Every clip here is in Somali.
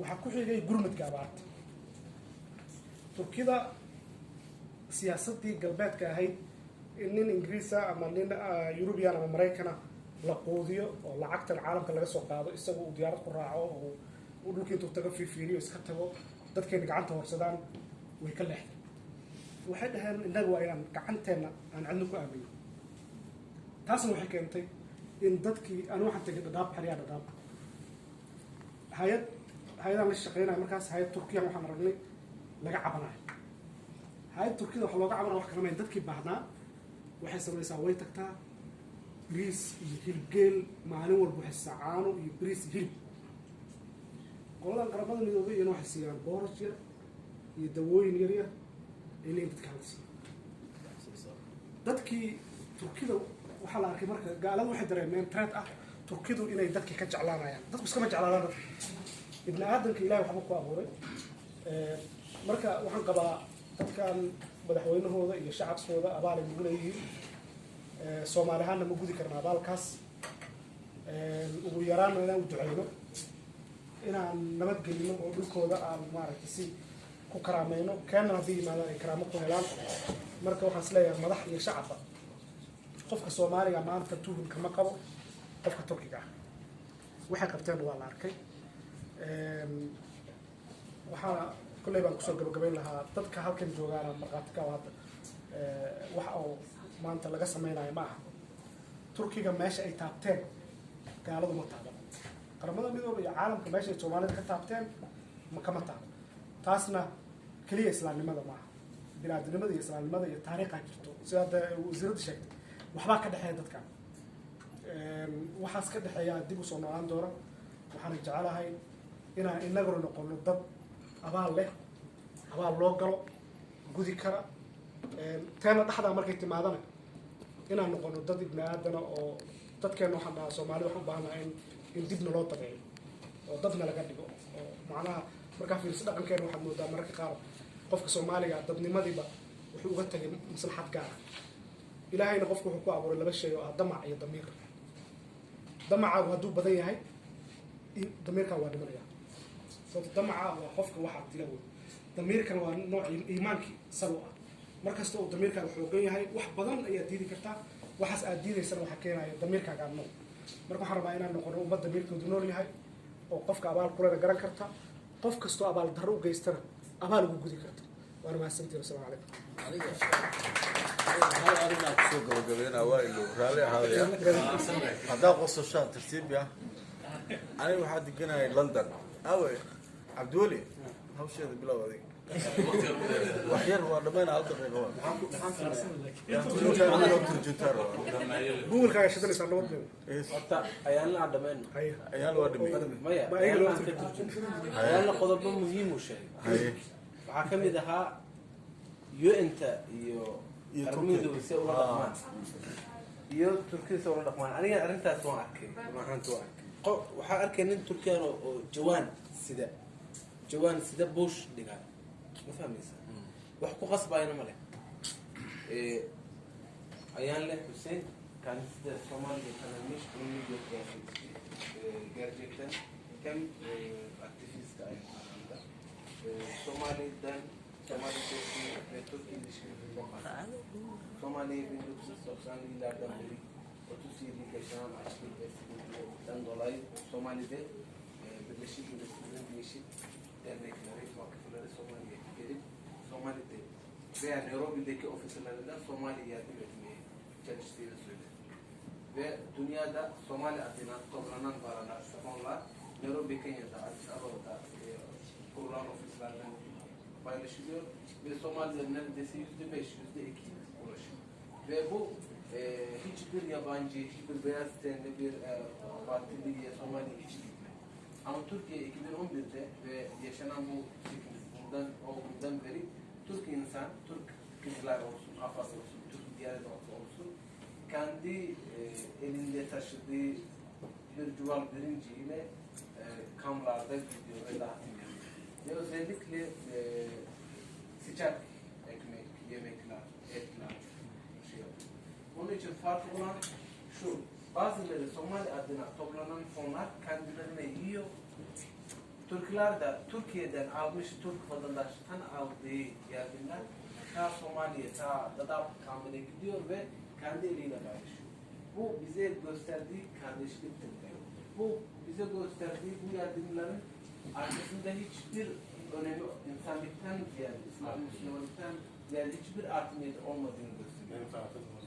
waxaa ku xigay gurmadka abaarta turkida siyaasadii galbeedka ahayd in nin ingiriisa ama nin European ama Maraykana la quudiyo oo lacagtan caalamka laga soo qaado isagu uu diyaarad ku raaco oo uu dhulkii intuu taga fiiriyo iska tago dadkeena gacanta horsadaan way ka leexdeen waxay dhaheen innaga waa inaan gacanteena aan cidna ku aamino taasna waxay keentay in dadkii aan waxaan tagay dhadhaab xariya dhadhaab hay'adaha la shaqeynaya markaas hay'ad Turkiya waxaan aragnay laga cabanayo hay'ad Turkida waxa looga cabanayo wax kale ma dadkii baahnaa waxay sameeysaa way tagtaa bariis iyo hilib geel maalin walba waxay sacaano iyo bariis hilib qoladan qaramada midoobay iyo waxay siiyaan booraj yar iyo dawooyin yar yar inay dadka halsiin dadkii Turkida waxa la arkay marka gaaladu waxay dareemeen threat ah Turkidu inay dadka ka jeclaanayaan dadku iska ma jeclaadaan dadka ibn aadamka ilaahay waxa ku abuuray marka waxaan qabaa dadkan madaxweynahooda iyo shacabkooda abaal ay ugu leeyihiin Soomaaliyaanna ma gudi karnaa abaalkaas ugu yaraan inaan u duceyno inaan nabad gelino oo dhulkooda aan maaragtay si ku karaamayno keena hadii yimaadaan ay karaamo ku helaan marka waxaan isleeyahay madax iyo shacabba qofka Soomaaliga maanta tuhunka ma qabo qofka Turkiga ah waxay qabteen waa la arkay waxaa kulley baan kusoo gabagabayn lahaa dadka halkan joogaan marqaati ka wada waxa oo maanta laga sameynayo ma aha Turkiga meesha ay taabteen gaaladu ma taaban qaramada midoobay iyo caalamka meesha ay Soomaalida ka taabteen ma kama taaban taasna kaliya islaamnimada ma aha bilaadnimada iyo islaamnimada iyo taariikha jirto sida wasiirada sheegtay waxba ka dhaxeeya dadkan waxaas ka dhaxeeya dib u soo noolaan doona waxaan jecelahay inaan inaguna noqono dad abaal leh abaal loo galo gudi kara teena dhaxda markay timaadana inaan noqono dad ibn aadana oo dadkeena waxaan dhahaa Soomaalida waxaan u baahanahay in dibna loo tabeeyo oo dadna laga dhigo oo macnaha marka fiirso dhaqankeena waxaad moodaa mararka qaar qofka Soomaaliga dadnimadiiba wuxuu uga tagay maslaxad gaar ah ilaahayna qofku wuxuu ku abuuray laba shay oo ah damac iyo damiir damaca hadduu badan yahay damiirka waa dhimanaya sababta damaca waa qofka waxa dila weyn damiirkan waa nooc iimaankii salo ah markasta oo damiirka xoogan yahay wax badan ayaa diidi kartaa waxaas aad diidaysana waxa keenaya damiirkaaga aan nool marka waxaan rabaa inaan noqono ummad damiirkoodu nool yahay oo qofka abaal kulena garan karta qof kastoo abaal darro u geystana abaal ugu gudi karta waana mahadsantihiin assalaamu calaykum هل أردنا كسوق وقبلنا وائلو رالي هذا هذا قصة ترتيب يا أنا واحد كنا لندن أوي عبدولي هو شيء بلا وذي وحير وردمين على الدقيقة بقول كاي شدني صار لوط أيان لا عدمين أيان وردمين ما أيان قضب مهم وشيء وحكم إذا يو أنت يو أرميدو بس ولا دقمان يو تركيا ولا دقمان أنا أرنتها توعك ما هن توعك وحأرك إن تركيا جوان سدا بوش دقان ما فهم يسا وحكو غصب أنا ملك أيان له حسين كان سدا سومالي كان مش من جرجيتا كم أكتيفيست أيان سومالي دان Somali Turkey Somali ilerden beri 30 yıllık yaşanan açlık ve sıkıntıdan dolayı Somali'de Birleşik Milletler'in değişik dernekleri, vakıfları Somali'ye gelip Somali'de veya Nairobi'deki ofislerinde Somali yardım etmeye çalıştığını söyledi. Ve dünyada Somali adına toplanan paralar, fonlar Nairobi, Kenya'da, Addis Ababa'da kurulan ofislerden paylaşılıyor ve Somalilerin neredeyse %5, %2 ulaşıyor. Ve bu hiçbir yabancı, hiçbir beyaz tenli bir partiliye Somali hiç gitmedi. Ama Türkiye 2011'de ve yaşanan bu günden beri Türk insan, Türk kızlar olsun, Afas olsun, Türk diğer olsun, kendi elinde taşıdığı bir çuval birinciyle kamplarda gidiyor ve dağıtım yapıyor. Ve özellikle sıcak ekmek, yemekler, etler şey yapıyor. Onun için farklı olan şu, bazıları Somali adına toplanan fonlar kendilerine yiyor, Türkler de Türkiye'den almış Türk vatandaşlıktan aldığı yardımlar ta Somali'ye, ta Dadaab kampına gidiyor ve kendi eliyle paylaşıyor. Bu bize gösterdiği kardeşliktir. Bu bize gösterdiği bu yardımların arkasında hiçbir önemi insanlıktan ziyade, Müslümanlıktan ziyade hiçbir art niyeti olmadığını gösteriyor.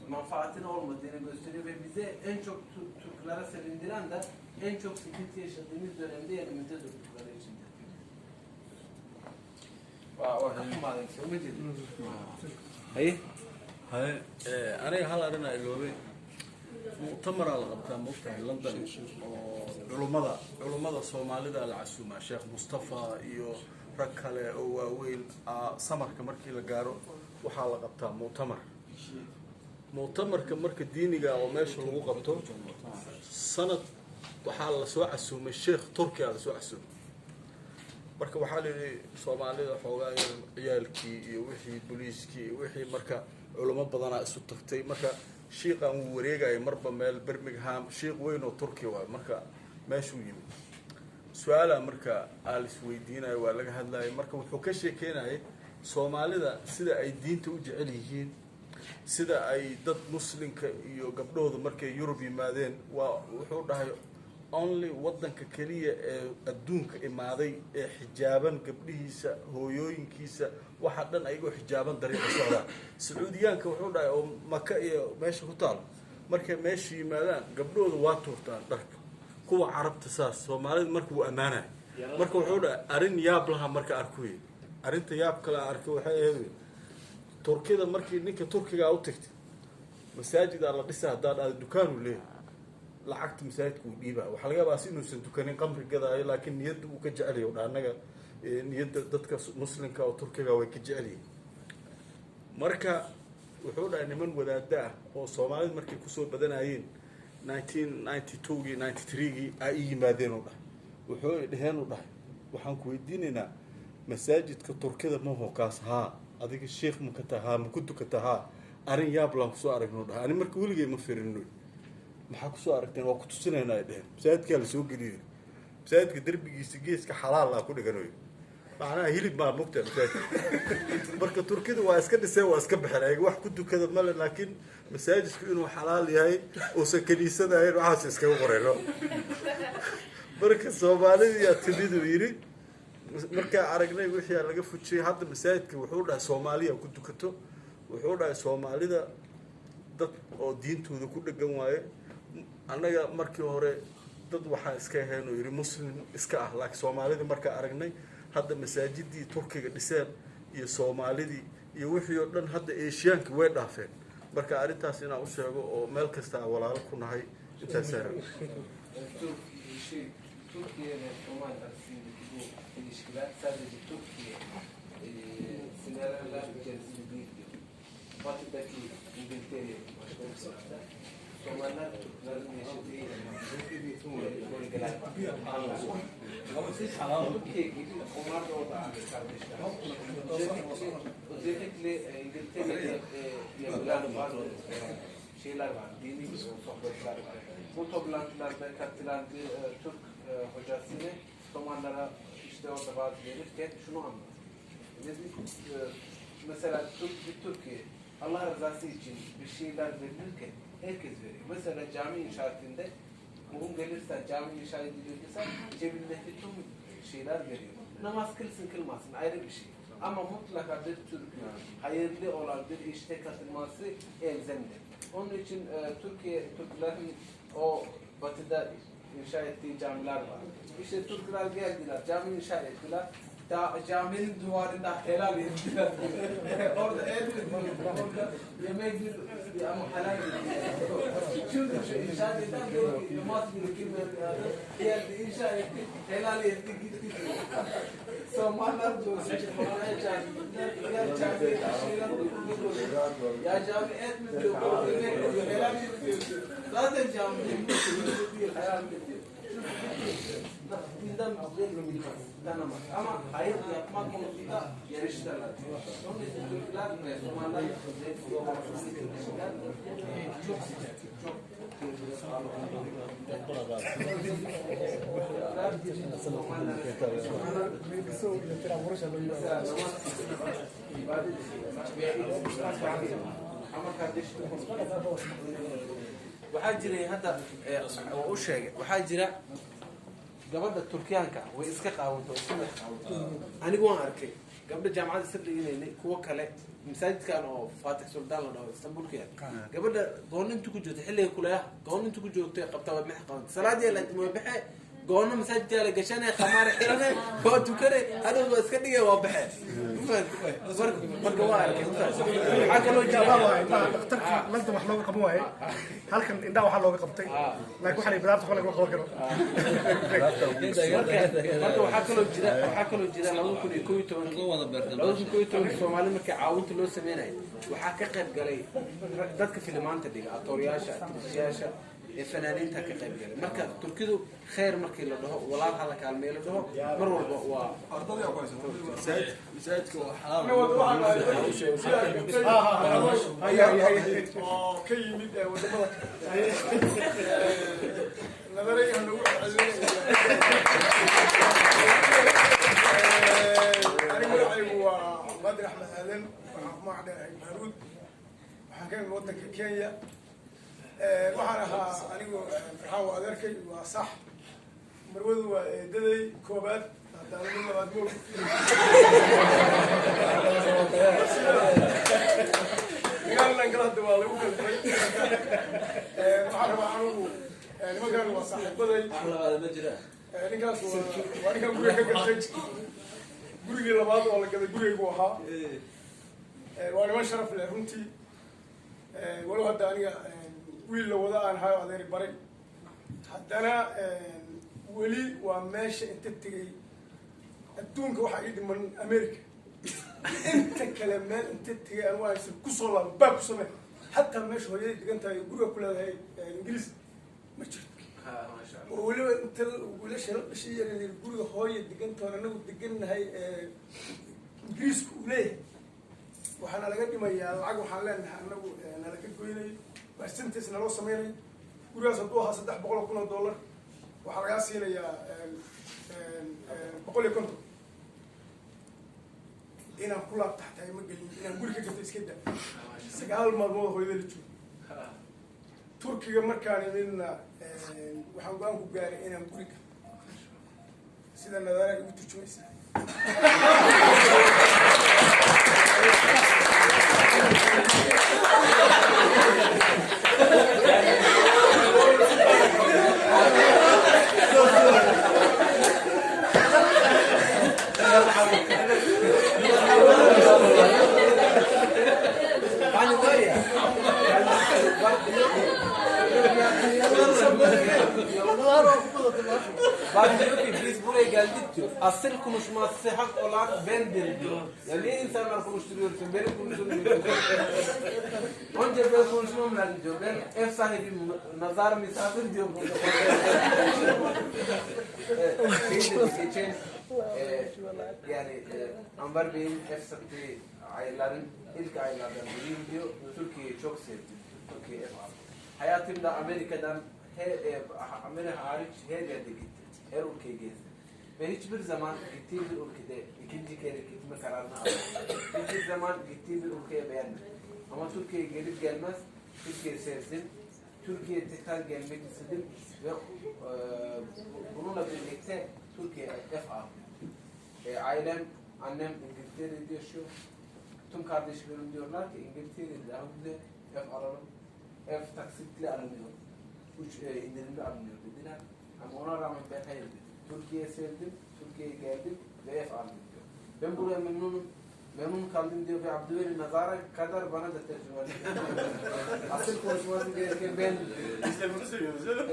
Menfaatinin olmadığını gösteriyor ve bize en çok Türklere sevindiren de en çok sıkıntı yaşadığımız dönemde yanımızda durdukları içindir. haye haye aniga hal arrin aa iloobay muctamaraa la qabtaa maogtahay london oo culummada soomaalida la casuumaa sheekh mustafa iyo rag kale oo waaweyn samarka markii la gaaro waxaa la qabtaa muctamarka marka diiniga oo meesha lagu qabto sanad waxaa la soo casuumay sheekh turkiya la soo casuumay marka waxaa la yidhi soomaalida xoogaa ciyaalkii iyo wixii booliiskii iyo wixii marka culamo badanaa isu tagtay marka shiiqan wuu wareegaya marba meel birmingham shiiq weyn oo turkiya waay marka meeshuu yimid su-aalaa marka aalis weydiinaya waa laga hadlaya marka wuxuu ka sheekeynayay soomaalida sida ay diinta u jecel yihiin sida ay dad muslimka iyo gabdhooda markay yurub yimaadeen waa wuxuu dhahay only wadanka keliya ee adduunka imaaday ee xijaaban gabdhihiisa hooyooyinkiisa waxa dhan ayagoo xijaaban dariiqa socdaan sacuudiyaanka wuxuu dhahay oo maka iyo meesha ku taal markay meesha yimaadaan gabdhooda waa tuurtaan dharka kuwa carabta saas soomaalida marka wuu ammaanaya marka wuxuu dhahay arrin yaab laha marka arkuye arrinta yaab kale aan arkay waxay ahayd turkida markii ninka turkiga u tagtay masaajidaa la dhisa haddaan aada dukaanu leeyahay lacagta masaajidka uu dhiibaa waxaa laga yaabaa si inuusan dukanin qamri gadaayo laakiin niyadda uu ka jecelayo dha annaga niyadda dadka muslimka oo turkiga way ka jecelyihin marka wuxuu dhahay niman wadaada ah oo soomaalida markay kusoo badanayeen 1992gii 93gii ay i yimaadeen u dhahay wuxuu dheheen u dhahay waxaan ku weydiinaynaa masaajidka turkida maho kaas haa adiga sheekh ma ka tahaa ma ku dukata haa arrin yaablaan kusoo aragno dhahay ani marka weligay ma firino maxaa kusoo aragteen waa ku tusinayna ay dheheen masaajidkaa la soo geliyo masaajidka derbigiisa geeska xalaal ah ku dhiganayo macnaha hilib maa mugta masaajidka marka turkida waa iska dhiseen waa iska baxeen ayaga wax ku dukada male laakiin masaajidku inuu xalaal yahay uusan kaniisadahayn waxaas iskaga qoreyno marka soomaalidiyaa timiduu yidhi markaa aragnay wixii laga fujiyay hadda masaajidka wuxuu dhahay soomaaliya ku dukato wuxuu dhahay soomaalida dad oo diintooda ku dhegan waaye annaga markii hore dad waxaa iska ahayn oo yidhi muslim iska ah laakiin soomaalidii markaa aragnay hadda masaajidii turkiga dhiseen iyo soomaalidii iyo wixii oo dhan hadda eeshiyaanki way dhaafeen marka arrintaas inaan u sheego oo meel kasta aan walaalo ku nahay intaasaa Türkiye ve Somali arasındaki bu ilişkiler sadece Türkiye sinirler içerisinde değil. Batı'daki İngiltere başka bir sırada Somaliler Türklerin yaşadığı bölgeler anlaşıyor. Türkiye gibi onlar da orada kardeşler. Özellikle İngiltere'de yapılan bazı şeyler var, dini sohbetler var. Bu toplantılarda katılan bir Türk hocasını Somalilere işte orada vaaz verirken şunu anlattı. Dedi, mesela Türkiye Allah rızası için bir şeyler verirken herkes veriyor. Mesela cami inşaatında bugün gelirse cami inşa edilirse cebindeki tüm şeyler veriyor. Namaz kılsın kılmasın ayrı bir şey. Ama mutlaka bir Türk hayırlı olan bir işte katılması elzemdir. Onun için Türklerin o batıda inşa ettiği camiler var. İşte Türkler geldiler, cami inşa ettiler. Caminin duvarında helal ettiler. Orada el orada yemek ama helal ettiler. Çünkü inşa eden bir namaz gerekir geldi, inşa etti, helal etti, gitti. Somallar diyor, ya cami ya cami et mi diyor, yemek diyor, helal mi diyor. Zaten cami değil, helal mi diyor. Nidam güzel bir millet. Tanımaz. Ama hayır yapmak konusunda yarıştılar. Onun için Türkler ve Somalılar çok sıcak. Çok waxaa jiray hadda oo u sheegay waxaa jira gabadha Turkiyaanka way iska qaawanto anigu waan arkay gabadha jaamacadda sirrigeynay kuwa kale masaajidkan oo Fatih Sultan la dhaho Istanbul ka gabadha goonintu ku joogtay xilliga kuleeyaha goonintu ku joogtay qabtaa wad maxay qaban salaadii la timay baxay goono masaajidka la gashanay khamaar xiranay oo tukare adoo iska dhigay waa baxay marka waa arkay waxa kaloo jira dhakhtarka lanta wax looga qaban waaye halkan indhaha waxaa looga qabtay laakiin waxaan bilaabta xolay loo qaban karo marka waxaa kaloo jira 2011 Soomaali markii caawinta loo sameeyay waxaa ka qayb galay dadka filmaanta dhiga atoryaasha atriyaasha fanaaniinta ka qayb galay marka Turkidu khayr markii la dhaho walaal hal kaalmay la dhaho mar walba waa ardada ku haysato masaajidka waa xalaal ka yimid wadamada بدر احمد هذن ومعنا هارود وحكينا ودنك كينيا waxaan ahaa anigu farxaan waa adeerkay waa sax marwadu waa eedaday koobaad haddana mid labaad moog magaalan kala hadda waa lagu kalfay waxaan rabaa anigu nimankan waa saaxiibaday ninkaas waa ninkan guriga ka gatay gurigii labaad oo la gaday gurigaygu ahaa waa niman sharaf leh runtii walow hadda aniga wiil la wada aan hayo adeer baray haddana weli waa meesha inta tegay adduunka waxaa ii dhiman America inta kale meel inta tegay aan waa ku soo laabo baab ku samee hatta meesha hooyadii degan tahay guriga ku leedahay Ingiriis ma jirto weliba inta wiilasha la dhashay yaryar guriga hooyo degan toona anagu degannahay Ingiriisku u leeyahay waxaana laga dhimayaa lacag waxaan leenahay anagu nala ka goynayo percentage naloo sameynay gurigaas hadduu ahaa $300,000 waxaa lagaa siinayaa 150 inaan ku laabta xataa ma gelin inaan guri ka gato iska da 9 maalmood hooyada la joogo Turkiga markaan imidna waxaan go'aan ku gaaray inaan guri ka sida nadaara ugu turjumaysa biz buraya geldik diyor. Asıl konuşması hak olan bendir diyor. Ya niye insanlar konuşturuyorsun? Benim konuşturuyorsun. Önce ben konuşmam lazım diyor. Ben ev sahibiyim, nazar misafir diyor. Geçen yani Anvar Bey'in ev sahibi ayların ilk aylardan biriyim diyor. Türkiye'yi çok sevdim. Türkiye ev aldı. Hayatımda Amerika'dan Amerika hariç her yerde gittim. Her ülkeye gezdim. Ve hiçbir zaman gittiğim bir ülkede ikinci kere gitme kararını aldım. Hiçbir zaman gittiğim bir ülkeye beğenmedim. Ama Türkiye'ye gelip gelmez Türkiye'yi sevdim. Türkiye'ye tekrar gelmek istedim ve bununla birlikte Türkiye'ye ev aldım. Ailem, annem İngiltere'de yaşıyor. Tüm kardeşlerim diyorlar ki İngiltere'de daha güzel ev alalım. Ev taksitli alınıyor. 3 indirimli alınıyor dediler. Ama ona rağmen ben hayır dedim. Türkiye'yi sevdim, Türkiye'ye geldim ve ev aldım diyor. Ben buraya memnun kaldım diyor ve Abdülveli Nazar'a kadar bana da tercüme ediyor. Asıl konuşması gereken ben diyor. Biz de bunu seviyoruz değil mi?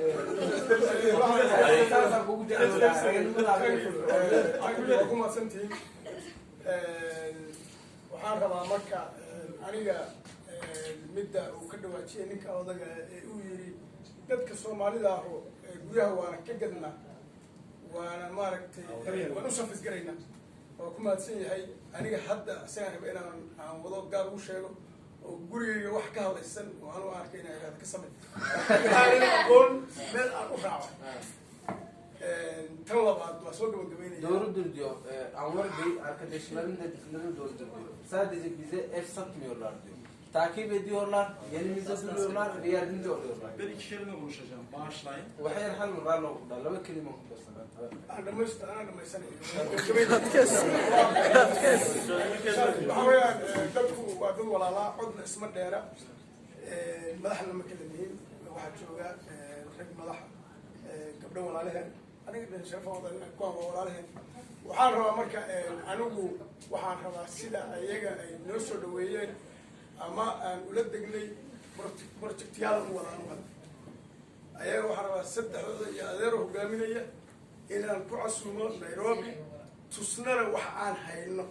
aniga kumasantiin waxaan rabaa marka aniga midda uu ka dhawaajiyay ninka odaga uu yiri dadka Soomaalida ah guryaha waana ka gadnaa وانا ماركتي وانا وصف قرينا وكما تسيني هاي أنا حتى سنة بينا عن وضوء قال وشيله وقولي واحد كهذا السن وأنا أحكي هذا كسمت أنا أقول من أقرأ تلا بعد واسوق من قبيني Doğru diyor. Anvar Bey arkadaşların dediklerini doğru diyor. Sadece bize ev satmıyorlar diyor. Takip ediyorlar, yerimizde duruyorlar, yardımcı oluyorlar. Ben 2 kelime konuşacağım. Bağışlayın. وحير حل من رالو لو كلمة بس. أنا ما يسني حويان دبكو وعدو ولا لا عدنا اسم الدائرة مدح لما كلمين واحد شوقا رج مدح قبل ولا لهن أنا قد شايفه هذا كوام ولا لهن وحان روا مركا أنوجو وحان روا سيدا أيجا نوسو دويين أما أن ولد جني مرتكتيال ولا نقد أيها وحان روا سد يا ذيره قامينية إلى أن تعصموا نيروبي تصنر وحان هايلنا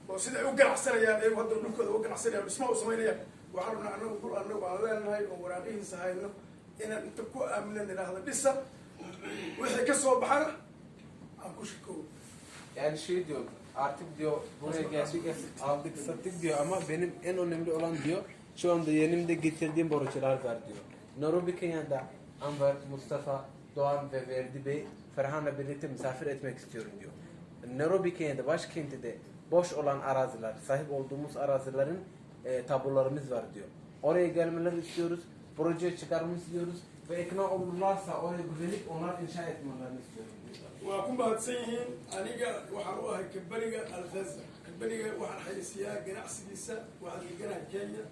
وسيدا يوقع سنة يا أيها هذا النكود وقع سنة بسمعوا سمينيا وحرنا أنه يقول أنه وعلان هاي وورانين سهايلنا إن أنت كو أمنا إلى هذا بسا وإحنا كسوا بحنا أنكوش كون Yani şey diyor, artık diyor buraya geldik, aldık, sattık diyor ama benim en önemli olan diyor, şu anda yanımda getirdiğim borçlar var diyor. Nairobi Kenya'da Anvar, Mustafa, Doğan ve Verdi Bey, Ferhan'la birlikte misafir etmek istiyorum diyor. Nairobi Kenya'da, başkentte de boş olan araziler, sahip olduğumuz arazilerin tabularımız var diyor. Oraya gelmeleri istiyoruz, projeye çıkarmamı istiyoruz ve ikna olurlarsa oraya güvenip onlar inşa etmelerini istiyorum diyor. وأكون بهتسيهين أنيجا وحروها كبريجا الغزة كبريجا وحن حيسيا جناح سديسة وحن جناح كينيا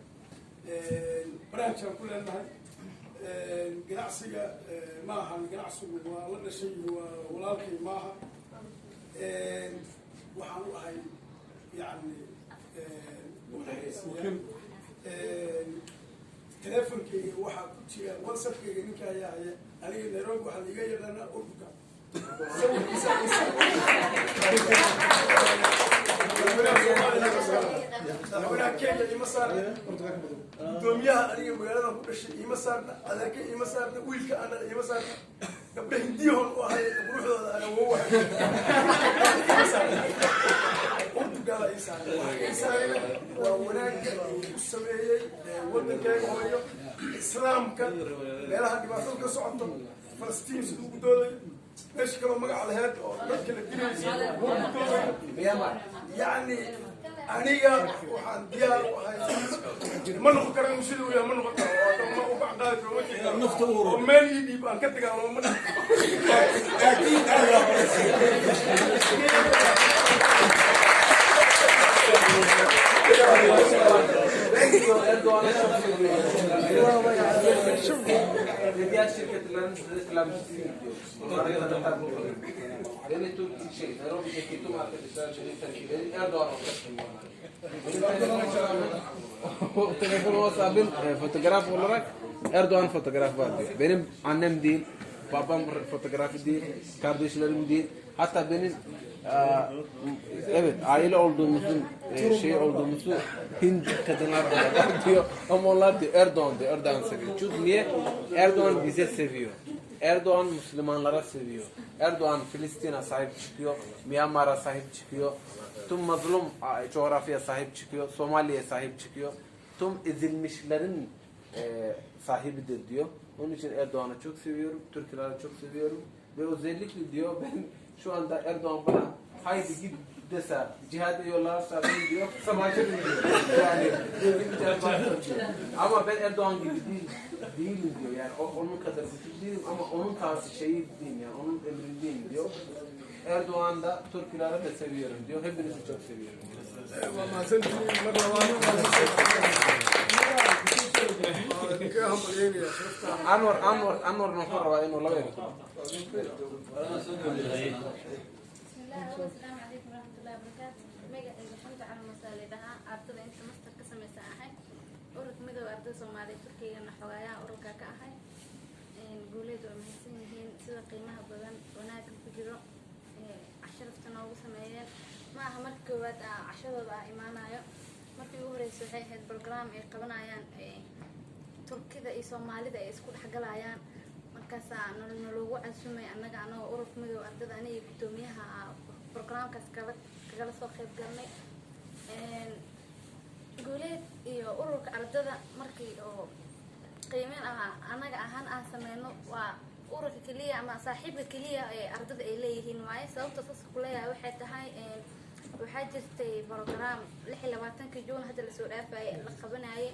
برانش كل المهد جناح سيا معها جناح سو ولا شيء ولكن معها وحروها يعني تلفون كي واحد كتير واتساب كي نكايا هي أنا نروح واحد يجي لنا أوروبا ولكن يمسار دوميا أنا مقالنا كل شيء يمسارنا هذاك يمسارنا ويلك أنا يمسارنا قبل هنديهم وهاي بروح أنا وهو قال إنسان وهناك السماء والنكاية وهي إسلام كان لها دماغهم كسعتهم فلسطين سلوك دولي ايش كانوا مقع على هاد dadka la dilayay يعني aniga waxaan diyaar u ahay ma noqon karaan sidoo uu ma noqon karo ma u bacdaad nafta uuro meel yidi baan ka tagay ma diğer şirketlerin reklamcısı diyor. Beni Türk şey, Nairobi'deki tüm arkadaşlar şirketleri Erdoğan telefon WhatsApp'ın fotoğraf olarak Erdoğan fotoğraf var diyor. Benim annem değil, babam fotoğrafı değil, kardeşlerim değil. Hatta benim evet aile olduğumuzun şey olduğumuzu Hint kadınlar var diyor ama onlar diyor Erdoğan diyor Erdoğan seviyor. Çünkü niye? Erdoğan bize seviyor. Erdoğan Müslümanlara seviyor. Erdoğan Filistin'e sahip çıkıyor. Myanmar'a sahip çıkıyor. Tüm mazlum coğrafyaya sahip çıkıyor. Somali'ye sahip çıkıyor. Tüm ezilmişlerin sahibidir diyor. Onun için Erdoğan'ı çok seviyorum. Türkleri çok seviyorum. Ve özellikle diyor ben şu anda Erdoğan bana haydi git dese cihad yollarsa ben diyor savaşırım diyor. Yani ama ben Erdoğan gibi değilim diyor. Yani onun kadar güçlü değilim ama onun tarzı şeyi değilim yani onun emrindeyim diyor. Erdoğan da Türkleri de seviyorum diyor. Hepinizi çok seviyorum diyor. والله سنتي مرة أنور نحر وإنه لا يكون. السلام عليكم ورحمة الله وبركاته. ميجا الحمد على مسالدها أرتد أنت مستر قسم ساحي. أورك ميجا أرتد سومالي تركيا نحوايا أورك كاحي. نقوليد ومحسنين سوى قيمها بدن وناك بجرو عشرة تناوب سمايات ما همر كوات عشرة بقى إيمانا يو مركي وهري سوحي هاد برنامج قبنا يان تركيا إيه سومالي ده إسكول حاجة لايان markaas nalagu casumay annaga anoo ururka midooda ardada aniga guddoomiyaha programkaas kagala soo qayb galnay guuleed iyo ururka ardada markii oo qiimeyn ahaa annaga ahaan aan sameyno waa ururka keliya ama saaxiibka keliya ee ardada ay leeyihiin waaye sababta saas ku leeyahay waxay tahay waxaa jirtay program 26 Juun hadda la soo dhaafay la qabanayay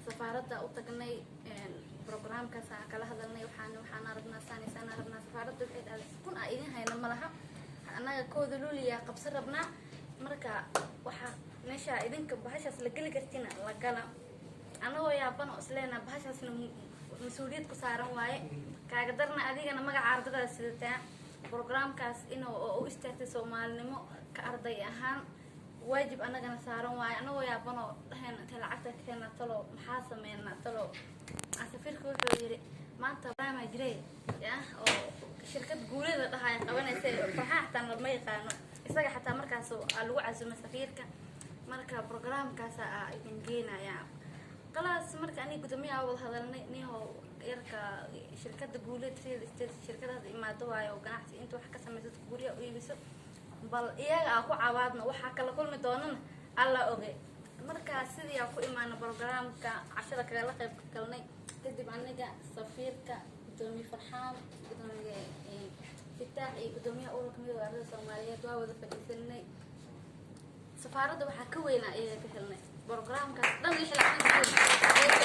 safaaradda u tagnay programkaas aan kala hadalnay waxaan aragnaa saanaysan aragnaa safaaradda waxay dhahay kun aan idin hayna malaha annaga kooda luuliya qabsan rabnaa marka waxa meesha idinka bahashaas la geli kartina la gala anagoo yaaban oo isleena bahashaasna mas'uuliyad ku saaran waaye kaaga darna adigana magaca ardada sidataa programkaas inuu u istaagtay Soomaalinimo ka arday ahaan waajib anagana saaran waaye anagoo yaaban oo dhahan inta lacagta keena talo maxaa sameeynaa talo asafirku wuxuu yiri maanta barnaamij jiray oo shirkad guuleeda dhahay qabanaysa faahfaahtan lama yaqaano isaga xataa markaas lagu casumay safiirka marka programkaas idin geenaya qalaas marka ani guddoomiyaha wada hadalnay niho yarka shirkadda guuleed shirkadaha imaado waayo ganacsi inta wax ka sameeyay guriga u iibiso bal iyaga ku cawaadna waxa kala kulmi doonana alla oge marka sidii aan ku imaano programka cashada kala qayb galnay kadib aniga safiirka guddoomiye Farxaan guddoomiye Fitaax iyo guddoomiyaha ururka midowga ardada Soomaaliyeed waa wada fadhiisanay safaaradda waxa ka weyn ay ka helnay programka dhan wixii la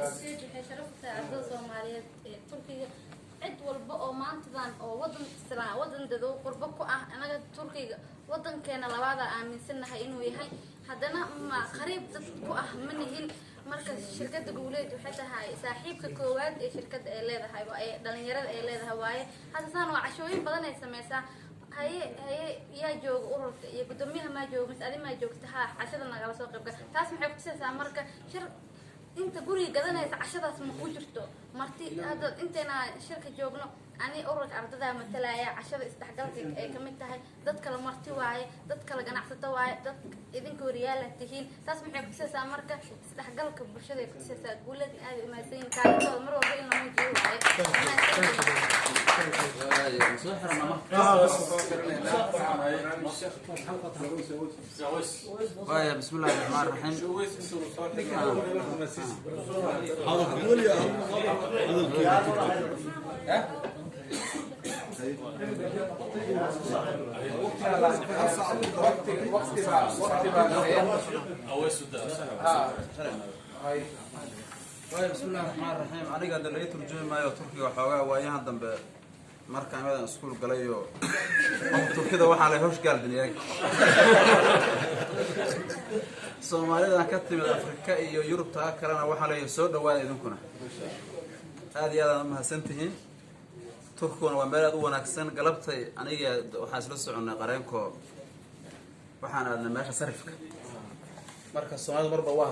waxay sharafta ardada Soomaaliyeed ee Turkiga cid walba oo maantadan oo wadan dado qurbo ku ah anaga Turkiga wadankeena labaad aaminsanahay inuu yahay haddana ma qariib dad ku ah manihin marka shirkadda guuleed waxay tahay saaxiibka koowaad ee shirkadda ay leedahay waa dhalinyarada ay leedahay waaye hadda saan waa cashooyin badan ay sameeysaa haye yaa jooga ururka iyo guddoomiyaha ma joogo mid adima joogta cashada nagala soo qayb gal taas maxay ku tusaysaa marka shir inta guriga gadanaysa cashadaas ma ku jirto marti hadda inteena shirka joogno ani ururka ardada matalaya cashada isdhexgalka ay kamid tahay dad kala marti waaye dad kala ganacsato waaye dad idinka wariyaal tihiin taas maxay ku tusaysaa marka isdhexgalka bulshada ay ku tusaysaa guuleed aad u imaadeen kaalintooda mar walba in la muujiyo waaye بسم الله الرحمن الرحيم بسم الله الرحمن الرحيم aniga hadda la turjumi maayo Turkiga xoogaa waayahan dambe markaan meedan iskuul galayo Turkida waxa la hoos gaaldinay Soomaalida ka timid Afrika iyo Yurub taa kalena waxa la soo dhawaad idinkuna aad iyo aad mahadsantihiin Turkuna waa meel aad u wanaagsan galabtay aniga waxaan isla soconay qareenko waxaan aadna meesha sarifka marka Soomaalida marba waa